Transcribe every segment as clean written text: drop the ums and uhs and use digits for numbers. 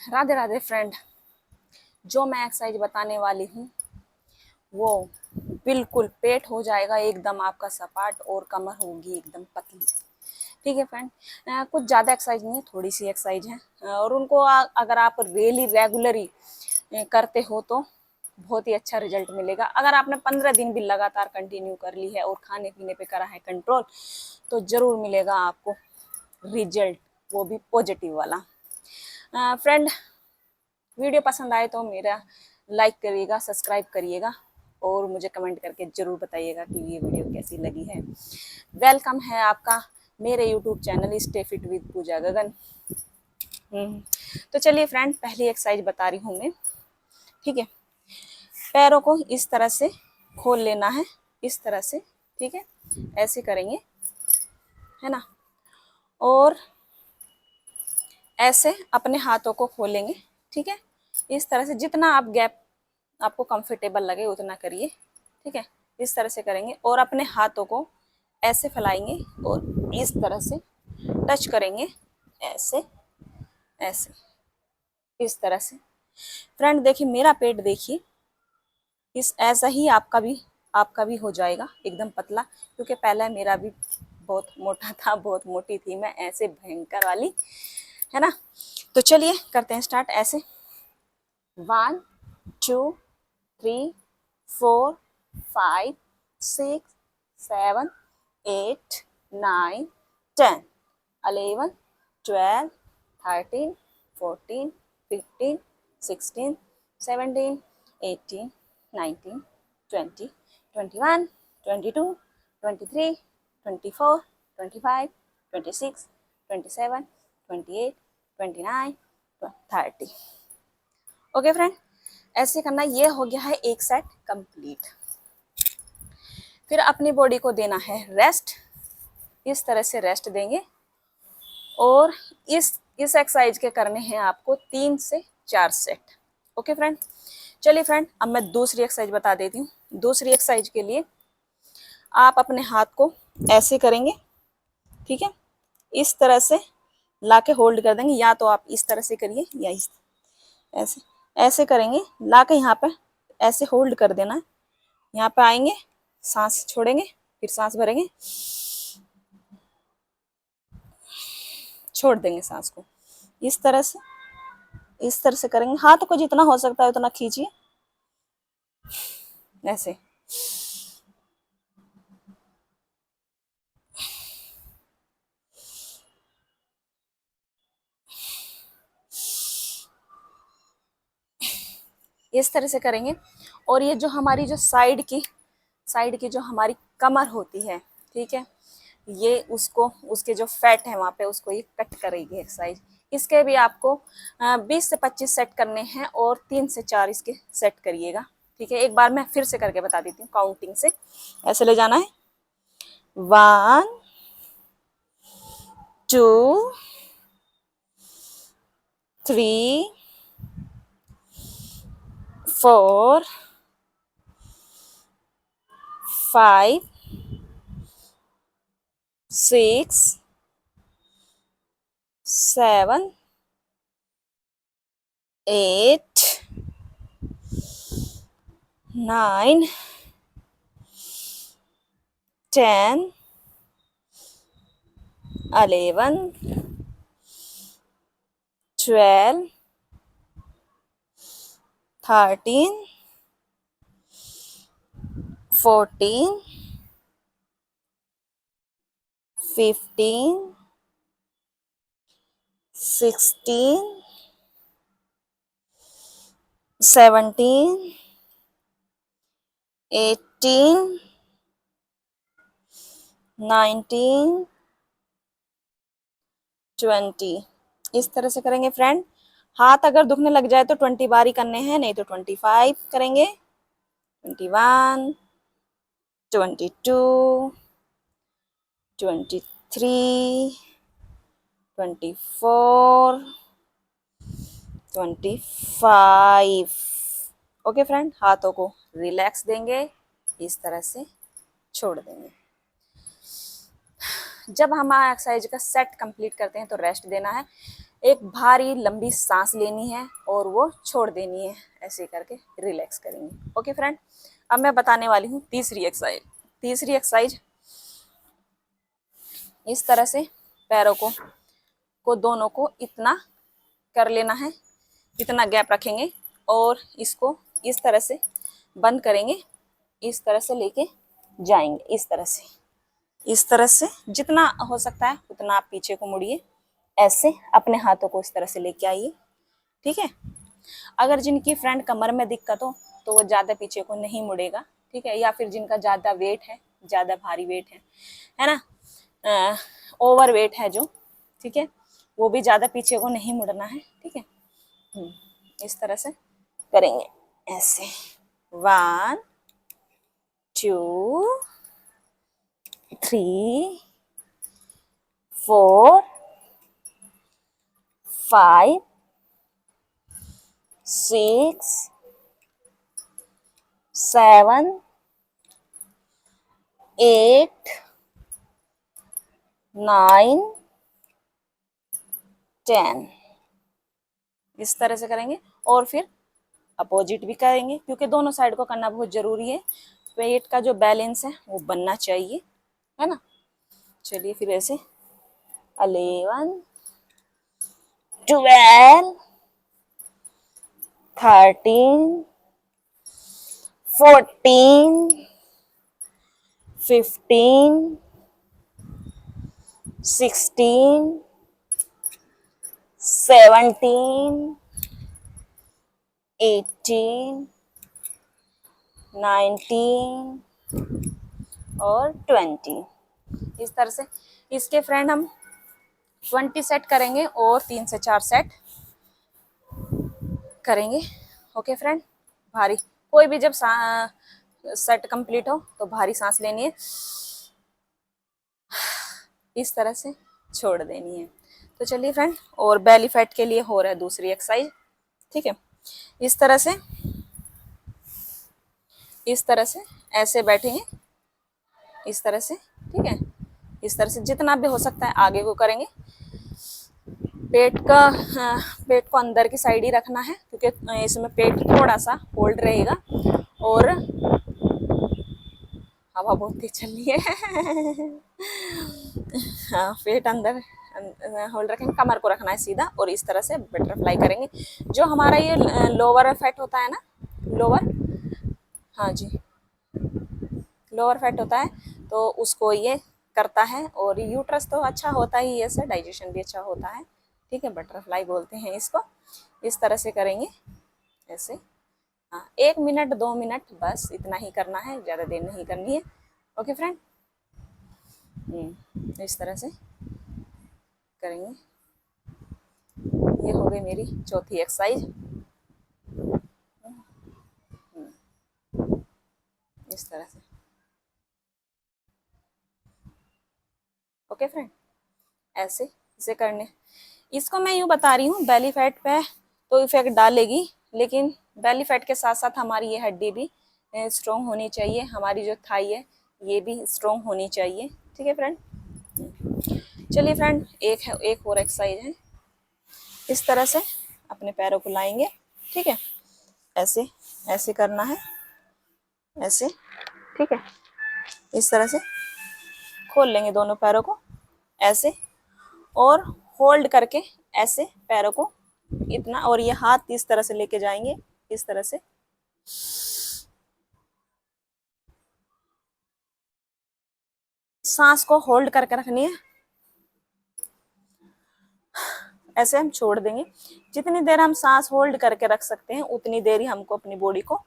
Radhe Radhe friend. जो मैं exercise बताने वाली हूँ वो बिल्कुल पेट हो जाएगा एकदम आपका सपाट और कमर होगी एकदम पतली। ठीक है फ्रेंड। कुछ ज़्यादा एक्सरसाइज नहीं है, थोड़ी सी एक्सरसाइज है और उनको अगर आप रियली रेगुलरली करते हो तो बहुत ही अच्छा रिजल्ट मिलेगा। अगर आपने 15 दिन भी लगातार कंटिन्यू कर ली है और खाने पीने पे करा है कंट्रोल तो ज़रूर मिलेगा आपको रिजल्ट, वो भी पॉजिटिव वाला। फ्रेंड, वीडियो पसंद आए तो मेरा लाइक करिएगा, सब्सक्राइब करिएगा और मुझे कमेंट करके ज़रूर बताइएगा कि ये वीडियो कैसी लगी है। वेलकम है आपका मेरे YouTube channel stay fit with Pooja Gagan. तो चलिए फ्रेंड, पहली एक्सरसाइज बता रही हूँ मैं। ठीक है, पैरों को इस तरह से खोल लेना है, इस तरह से। ठीक है, ऐसे करेंगे, है ना। और ऐसे अपने हाथों को खोलेंगे। ठीक है, इस तरह से जितना आप गैप आपको कंफर्टेबल लगे उतना करिए। ठीक है, इस तरह से करेंगे और अपने हाथों को ऐसे फैलाएंगे और इस तरह से टच करेंगे, ऐसे ऐसे, इस तरह से। फ्रेंड देखिए, मेरा पेट देखिए, इस ऐसा ही आपका भी हो जाएगा एकदम पतला, क्योंकि पहले मेरा भी बहुत मोटा था, बहुत मोटी थी मैं, ऐसे भयंकर वाली, है ना। तो चलिए करते हैं स्टार्ट। ऐसे 1 2 3 4 5 6 7 8 9 10 11 12 13 14 15 16 17 18 19 20 21 22 23 24 25 26 27 28 29 30। ओके फ्रेंड, ऐसे करना। ये हो गया है एक सेट कंप्लीट। फिर अपनी बॉडी को देना है रेस्ट, इस तरह से रेस्ट देंगे और इस एक्सरसाइज के करने हैं आपको 3 से 4 सेट। ओके फ्रेंड, चलिए फ्रेंड, अब मैं दूसरी एक्सरसाइज बता देती हूँ। दूसरी एक्सरसाइज के लिए आप अपने हाथ को ऐसे करेंगे। ठीक है, इस तरह से लाके होल्ड कर देंगे, या तो आप इस तरह से करिए या इस ऐसे ऐसे करेंगे, लाके यहाँ पे ऐसे होल्ड कर देना है। यहाँ पे आएंगे, सांस छोड़ेंगे, फिर सांस भरेंगे, छोड़ देंगे सांस को। इस तरह से करेंगे। हाथ को जितना हो सकता है उतना खींचिए, ऐसे। इस तरह से करेंगे और ये जो हमारी जो साइड की जो हमारी कमर होती है, ठीक है, ये उसके जो फैट है वहाँ पे उसको ये कट करेगी एक्सरसाइज। इसके भी आपको 20 से 25 सेट करने हैं और 3 से 4 इसके सेट करिएगा। ठीक है, एक बार मैं फिर से करके बता देती हूँ काउंटिंग से। ऐसे ले जाना है, 1 2 3 4 5 6 7 8 9 10 11 12 13 14 15 16 17 18 19 20। इस तरह से करेंगे फ्रेंड। हाथ अगर दुखने लग जाए तो 20 बार ही करने हैं, नहीं तो 25 करेंगे। 21 22 23 24 25। ओके फ्रेंड, हाथों को रिलैक्स देंगे, इस तरह से छोड़ देंगे। जब हम एक्सरसाइज का सेट कंप्लीट करते हैं तो रेस्ट देना है। एक भारी लंबी सांस लेनी है और वो छोड़ देनी है, ऐसे करके रिलैक्स करेंगे। ओके फ्रेंड, अब मैं बताने वाली हूँ तीसरी एक्सरसाइज। तीसरी एक्सरसाइज इस तरह से पैरों को दोनों को इतना कर लेना है, इतना गैप रखेंगे और इसको इस तरह से बंद करेंगे, इस तरह से लेके जाएंगे, इस तरह से जितना हो सकता है उतना आप पीछे को मुड़िए, ऐसे अपने हाथों को इस तरह से लेके आइए। ठीक है, अगर जिनकी फ्रेंड कमर में दिक्कत हो तो वो ज़्यादा पीछे को नहीं मुड़ेगा। ठीक है, या फिर जिनका ज़्यादा वेट है, ज़्यादा भारी वेट है ना, ओवर वेट है जो, ठीक है, वो भी ज़्यादा पीछे को नहीं मुड़ना है। ठीक है, इस तरह से करेंगे, ऐसे 1 2 3 4 5 6 7 8 9 10, इस तरह से करेंगे। और फिर अपोजिट भी करेंगे, क्योंकि दोनों साइड को करना बहुत जरूरी है। पेट का जो बैलेंस है वो बनना चाहिए, है ना। चलिए फिर ऐसे 11 12 13 14 15 16 17 18 19 और 20, इस तरह से। इसके फ्रेंड हम 20 सेट करेंगे और 3 से 4 सेट करेंगे। ओके फ्रेंड, भारी कोई भी जब सेट कंप्लीट हो तो भारी सांस लेनी है, इस तरह से छोड़ देनी है। तो चलिए फ्रेंड, और बेली फैट के लिए हो रहा है दूसरी एक्सरसाइज। ठीक है, इस तरह से ऐसे बैठेंगे, इस तरह से। ठीक है, इस तरह से जितना भी हो सकता है आगे को करेंगे। पेट को अंदर की साइड ही रखना है, क्योंकि इसमें पेट थोड़ा सा होल्ड रहेगा। और हवा बहुत तेज चल रही है हाँ, पेट अंदर होल्ड रखेंगे, कमर को रखना है सीधा और इस तरह से बटरफ्लाई करेंगे। जो हमारा ये लोअर फैट होता है ना, लोअर, हाँ जी, लोअर फैट होता है, तो उसको ये करता है। और यूट्रस तो अच्छा होता ही है, डाइजेशन भी अच्छा होता है। ठीक है, बटरफ्लाई बोलते हैं इसको। इस तरह से करेंगे, ऐसे। हाँ, 1 मिनट 2 मिनट बस इतना ही करना है, ज़्यादा देर नहीं करनी है। ओके फ्रेंड, इस तरह से करेंगे। ये हो गई मेरी चौथी एक्सरसाइज। इस तरह से। ओके फ्रेंड, ऐसे इसे करने, इसको मैं यूँ बता रही हूँ, बेली फैट पे तो इफेक्ट डालेगी, लेकिन बेली फैट के साथ साथ हमारी ये हड्डी भी स्ट्रॉन्ग होनी चाहिए, हमारी जो थाई है ये भी स्ट्रॉन्ग होनी चाहिए। ठीक है फ्रेंड, चलिए फ्रेंड, एक और एक्सरसाइज है। इस तरह से अपने पैरों को लाएंगे। ठीक है, ऐसे ऐसे करना है, ऐसे। ठीक है, इस तरह से खोल लेंगे दोनों पैरों को, ऐसे। और होल्ड करके ऐसे पैरों को इतना, और ये हाथ इस तरह से लेके जाएंगे, इस तरह से। सांस को होल्ड करके रखनी है, ऐसे हम छोड़ देंगे। जितनी देर हम सांस होल्ड करके रख सकते हैं उतनी देर ही हमको अपनी बॉडी को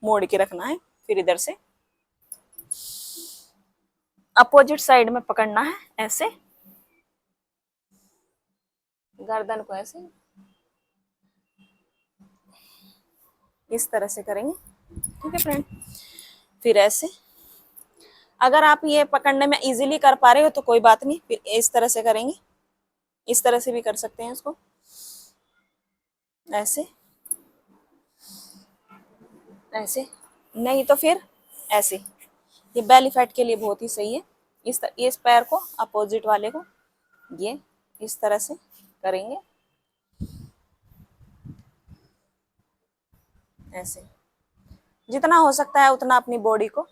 मोड़ के रखना है। फिर इधर से अपोजिट साइड में पकड़ना है, ऐसे गर्दन को ऐसे, इस तरह से करेंगे। ठीक है फ्रेंड, फिर ऐसे। अगर आप ये पकड़ने में इजीली कर पा रहे हो तो कोई बात नहीं, फिर इस तरह से करेंगे, इस तरह से भी कर सकते हैं इसको, ऐसे ऐसे, नहीं तो फिर ऐसे। ये बेली फैट के लिए बहुत ही सही है। इस पैर को, अपोजिट वाले को, ये इस तरह से करेंगे ऐसे। जितना हो सकता है उतना अपनी बॉडी को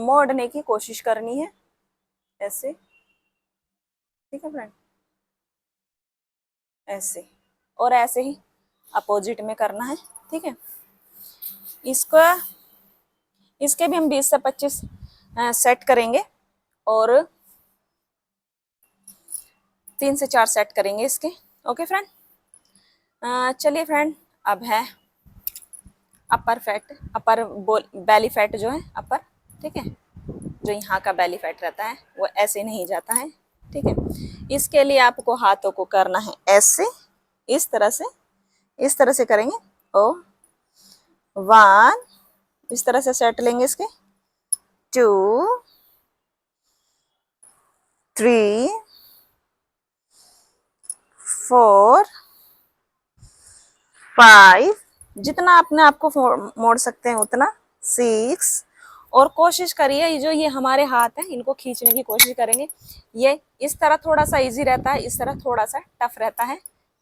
मोड़ने की कोशिश करनी है ऐसे, ठीक है फ्रेंड, ऐसे। और ऐसे ही अपोजिट में करना है, ठीक है। इसको इसके भी हम 20 से 25 सेट करेंगे और 3 से 4 सेट करेंगे इसके। ओके फ्रेंड, चलिए फ्रेंड, अब है अपर फैट, अपर बेली फैट जो है अपर, ठीक है, जो यहाँ का बेली फैट रहता है वो ऐसे नहीं जाता है, ठीक है। इसके लिए आपको हाथों को करना है ऐसे, इस तरह से, इस तरह से करेंगे। ओ 1, इस तरह से सेट लेंगे इसके, 2, 3, 4, 5, जितना अपने आप को मोड़ सकते हैं उतना, 6। और कोशिश करिए जो ये हमारे हाथ हैं इनको खींचने की कोशिश करेंगे। ये इस तरह थोड़ा सा इजी रहता है, इस तरह थोड़ा सा टफ रहता है,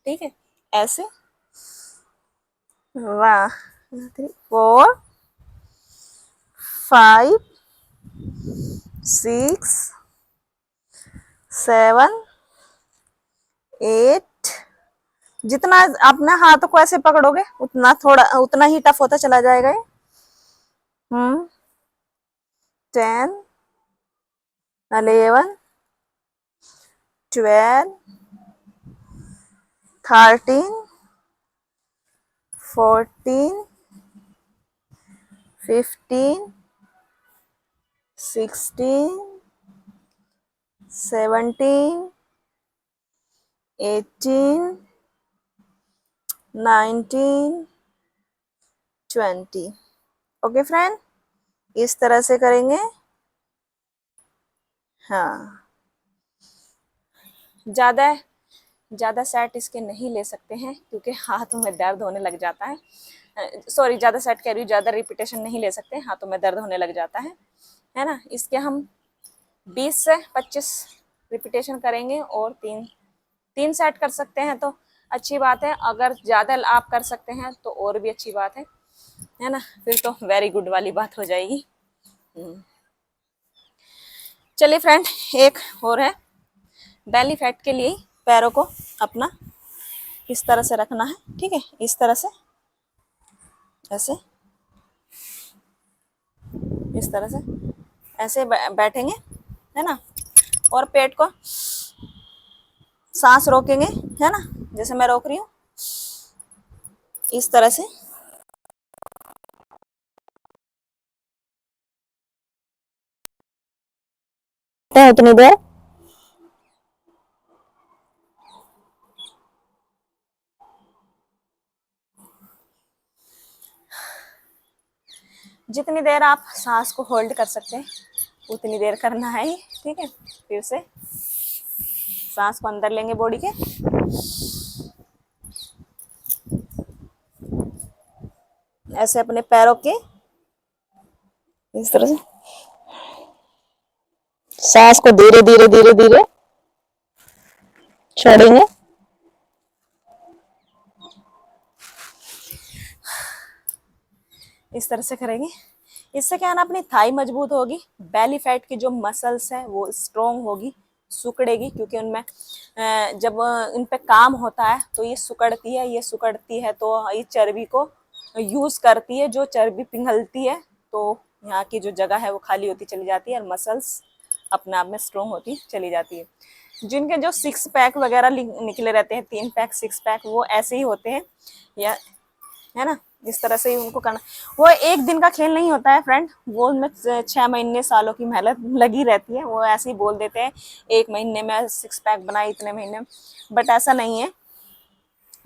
ठीक है। ऐसे 1, 3, 4, 5, 6, 7, 8। जितना अपने हाथों को ऐसे पकड़ोगे उतना ही टफ होता चला जाएगा ये। 10, 11, 12, 13, 14, 15, 16, 17, 18, 19, 20। ओके फ्रेंड, इस तरह से करेंगे। हाँ, ज़्यादा सेट इसके नहीं ले सकते हैं क्योंकि हाथों में दर्द होने लग जाता है। सॉरी, ज़्यादा सेट कह रही हूँ, ज़्यादा रिपीटेशन नहीं ले सकते, हाथों में दर्द होने लग जाता है ना। इसके हम 20 से 25 रिपीटेशन करेंगे और 3 सेट कर सकते हैं तो अच्छी बात है। अगर ज़्यादा आप कर सकते हैं तो और भी अच्छी बात है ना, फिर तो वेरी गुड वाली बात हो जाएगी। चलिए फ्रेंड, एक और है बेली फैट के लिए। पैरों को अपना इस तरह से रखना है, ठीक है, इस तरह से, ऐसे, इस तरह से ऐसे बैठेंगे, है ना। और पेट को सांस रोकेंगे, है ना, जैसे मैं रोक रही हूँ, इस तरह से। उतनी देर जितनी देर आप सांस को होल्ड कर सकते हैं उतनी देर करना है, ठीक है। फिर से सांस को अंदर लेंगे बॉडी के, ऐसे अपने पैरों के इस तरह से सांस को धीरे धीरे धीरे धीरे छोड़ेंगे। इस तरह से करेंगे। इससे क्या है ना, अपनी थाई मजबूत होगी, बेली फैट की जो मसल्स है वो स्ट्रोंग होगी, सुकड़ेगी, क्योंकि उनमें जब इन पे काम होता है तो ये सुकड़ती है तो ये चर्बी को यूज करती है, जो चर्बी पिघलती है तो यहाँ की जो जगह है वो खाली होती चली जाती है और मसल्स अपने आप में स्ट्रोंग होती चली जाती है। जिनके जो 6 पैक वगैरह निकले रहते हैं, 3 पैक 6 पैक, वो ऐसे ही होते हैं, या है ना, इस तरह से ही उनको करना। वो एक दिन का खेल नहीं होता है फ्रेंड, वो उनमें 6 महीने सालों की मेहनत लगी रहती है। वो ऐसे ही बोल देते हैं 1 महीने में 6 पैक बनाए, इतने महीने में, बट ऐसा नहीं है,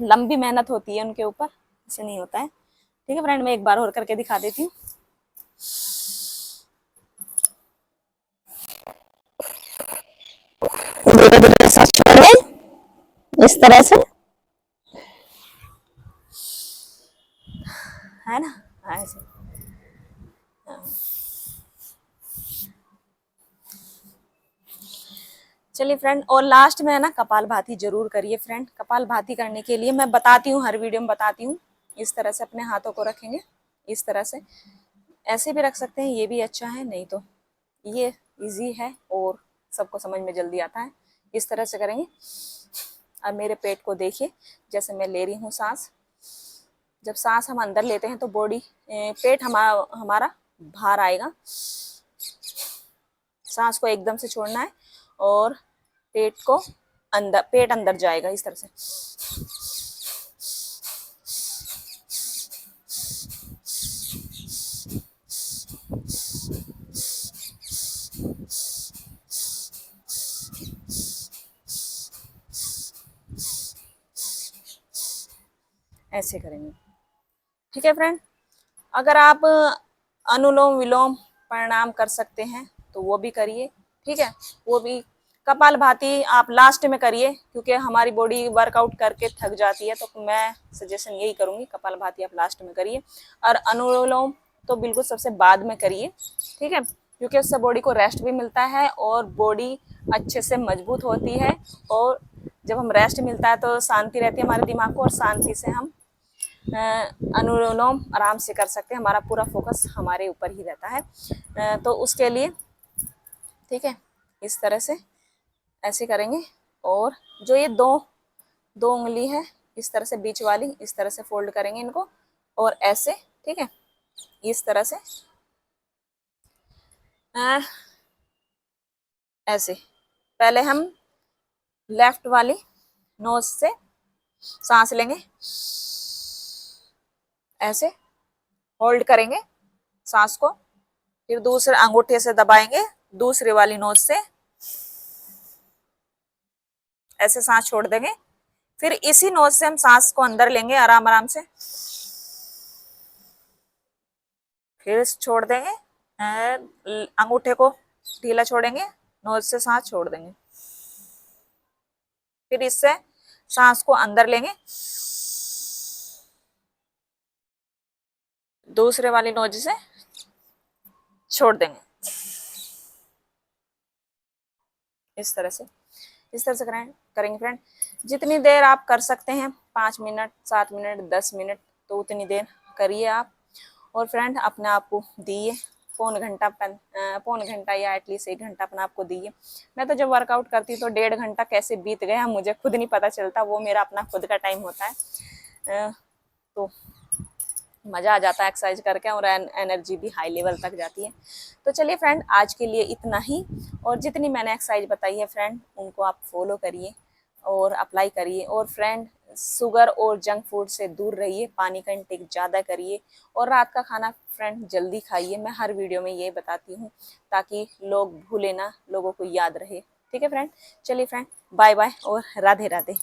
लंबी मेहनत होती है उनके ऊपर, ऐसे नहीं होता है, ठीक है फ्रेंड। मैं एक बार और करके दिखा देती हूँ। धीरे धीरे सांस छोड़िए, इस तरह से, है ना, ऐसे। चलिए फ्रेंड, और लास्ट में है ना कपालभाति जरूर करिए फ्रेंड। कपालभाति करने के लिए मैं बताती हूँ, हर वीडियो में बताती हूँ। इस तरह से अपने हाथों को रखेंगे, इस तरह से, ऐसे भी रख सकते हैं, ये भी अच्छा है, नहीं तो ये इजी है और सबको समझ में जल्दी आता है। इस तरह से करेंगे। अब मेरे पेट को देखिए, जैसे मैं ले रही हूँ सांस। जब सांस हम अंदर लेते हैं तो बॉडी, पेट हमारा बाहर आएगा। सांस को एकदम से छोड़ना है और पेट अंदर जाएगा इस तरह से। ऐसे करेंगे, ठीक है फ्रेंड। अगर आप अनुलोम विलोम प्राणायाम कर सकते हैं तो वो भी करिए, ठीक है। वो भी, कपालभाति आप लास्ट में करिए, क्योंकि हमारी बॉडी वर्कआउट करके थक जाती है, तो मैं सजेशन यही करूंगी, कपालभाति आप लास्ट में करिए। और अनुलोम तो बिल्कुल सबसे बाद में करिए, ठीक है, क्योंकि उससे बॉडी को रेस्ट भी मिलता है और बॉडी अच्छे से मजबूत होती है। और जब हम रेस्ट मिलता है तो शांति रहती है हमारे दिमाग को, और शांति से हम अनुलोम आराम से कर सकते हैं। हमारा पूरा फोकस हमारे ऊपर ही रहता है। तो उसके लिए, ठीक है, इस तरह से ऐसे करेंगे। और जो ये दो दो उंगली है, इस तरह से बीच वाली, इस तरह से फोल्ड करेंगे इनको, और ऐसे, ठीक है, इस तरह से ऐसे। पहले हम लेफ्ट वाली नोज से सांस लेंगे, ऐसे होल्ड करेंगे सांस को, फिर दूसरे अंगूठे से दबाएंगे दूसरे वाली नोज से, ऐसे सांस छोड़ देंगे। फिर इसी नोज से हम सांस को अंदर लेंगे आराम आराम से, फिर छोड़ देंगे, अंगूठे को ढीला छोड़ेंगे, नोज से सांस छोड़ देंगे। फिर इससे सांस को अंदर लेंगे, दूसरे वाली नोज से छोड़ देंगे। इस तरह से करेंगे फ्रेंड। जितनी देर आप कर सकते हैं, 5 मिनट, 7 मिनट, 10 मिनट, तो उतनी देर करिए आप। और फ्रेंड अपने आप को दिए पौन घंटा या एटलीस्ट 1 घंटा अपने आप को दिए। मैं तो जब वर्कआउट करती तो 1.5 घंटा कैसे बीत गया मुझे खुद नहीं पता चलता, वो मेरा अपना खुद का टाइम होता है। तो मज़ा आ जाता है एक्सरसाइज करके, और एनर्जी भी हाई लेवल तक जाती है। तो चलिए फ्रेंड, आज के लिए इतना ही। और जितनी मैंने एक्सरसाइज बताई है फ्रेंड, उनको आप फॉलो करिए और अप्लाई करिए। और फ्रेंड, शुगर और जंक फूड से दूर रहिए, पानी का इंटेक ज़्यादा करिए, और रात का खाना फ्रेंड जल्दी खाइए। मैं हर वीडियो में ये बताती हूँ ताकि लोग भूले ना, लोगों को याद रहे, ठीक है फ्रेंड। चलिए फ्रेंड, बाय बाय और राधे राधे।